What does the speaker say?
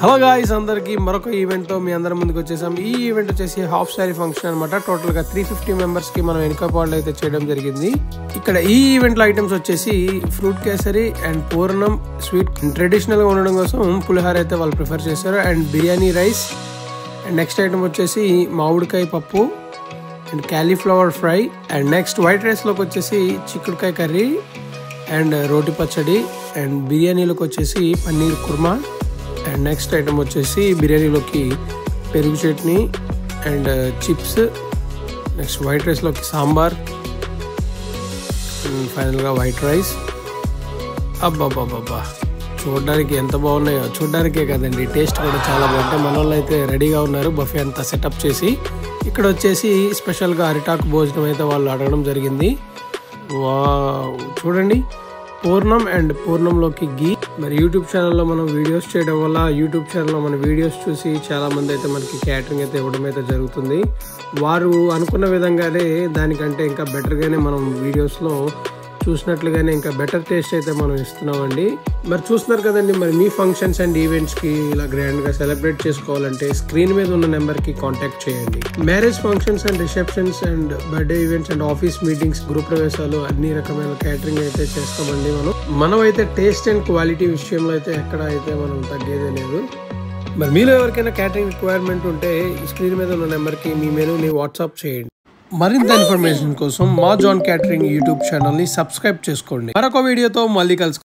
Hello guys, అందరికి మరొక event తో మీ అందరి ముందుకు వచ్చేసాం. ఈ ఈవెంట్ వచ్చేసి హాఫ్ సారీ ఫంక్షన్ అనమాట. టోటల్ గా 350 మెంబర్స్ కి మనం వెనుక పాటలు అయితే చేయడం జరిగింది. ఇక్కడ ఈ ఈవెంట్ లో ఐటమ్స్ వచ్చేసి ఫ్రూట్ కేసరి అండ్ పూర్ణం స్వీట్ ట్రెడిషనల్ గా ఉండడం కోసం పులిహోర అయితే వాళ్ళు ప్రిఫర్ చేశారు. And biryani rice and next item వచ్చేసి మామిడికాయ పప్పు and cauliflower fry and next white rice లోకి వచ్చేసి చిక్కుడుకాయ కర్రీ అండ్ రోటి పచ్చడి అండ్ బిర్యానీలోకి వచ్చేసి paneer kurma and next item వచ్చేసి బిర్యానీలోకి పెరుగు chutney and chips, next white రైస్లోకి సాంబార్ అండ్ ఫైనల్గా వైట్ రైస్. అబ్బాబ్బాబ్బా, చూడడానికి ఎంత బాగున్నాయో! చూడడానికే కదండి, టేస్ట్ కూడా చాలా బాగుంటాయి. మన వాళ్ళు అయితే రెడీగా ఉన్నారు బఫే అంతా సెటప్ చేసి. ఇక్కడ వచ్చేసి స్పెషల్గా అరిటాకు భోజనం అయితే వాళ్ళు అడగడం జరిగింది. చూడండి, పూర్ణం అండ్ పూర్ణంలోకి గీ. మరి యూట్యూబ్ ఛానల్లో మనం వీడియోస్ చేయడం వల్ల యూట్యూబ్ ఛానల్లో మన వీడియోస్ చూసి చాలా మంది అయితే మనకి క్యాటరింగ్ అయితే ఇవ్వడం అయితే జరుగుతుంది. వారు అనుకున్న విధంగానే దానికంటే ఇంకా బెటర్గానే మనం వీడియోస్లో చూసినట్లుగానే ఇంకా బెటర్ టేస్ట్ అయితే మనం ఇస్తున్నామండి. మరి చూస్తున్నారు కదండి, మరి మీ ఫంక్షన్స్ అండ్ ఈవెంట్స్కి ఇలా గ్రాండ్గా సెలబ్రేట్ చేసుకోవాలంటే స్క్రీన్ మీద ఉన్న నెంబర్కి కాంటాక్ట్ చేయండి. Marriage functions and receptions and birthday events and office meetings, గృహ ప్రవేశాలు అన్ని రకమైన క్యాటరింగ్ అయితే చేస్తామండి. మనం అయితే టేస్ట్ అండ్ క్వాలిటీ విషయంలో అయితే ఎక్కడ అయితే మనం తగ్గేదే లేదు. మరి మీలో ఎవరికైనా క్యాటరింగ్ రిక్వైర్మెంట్ ఉంటే స్క్రీన్ మీద ఉన్న నెంబర్కి మీ మెనూని వాట్సాప్ చేయండి. మరింత ఇన్ఫర్మేషన్ కోసం మా జాన్ క్యాటరింగ్ యూట్యూబ్ ఛానల్ని సబ్స్క్రైబ్ చేసుకోండి. మరొక వీడియోతో మళ్ళీ కలుసుకుందాం.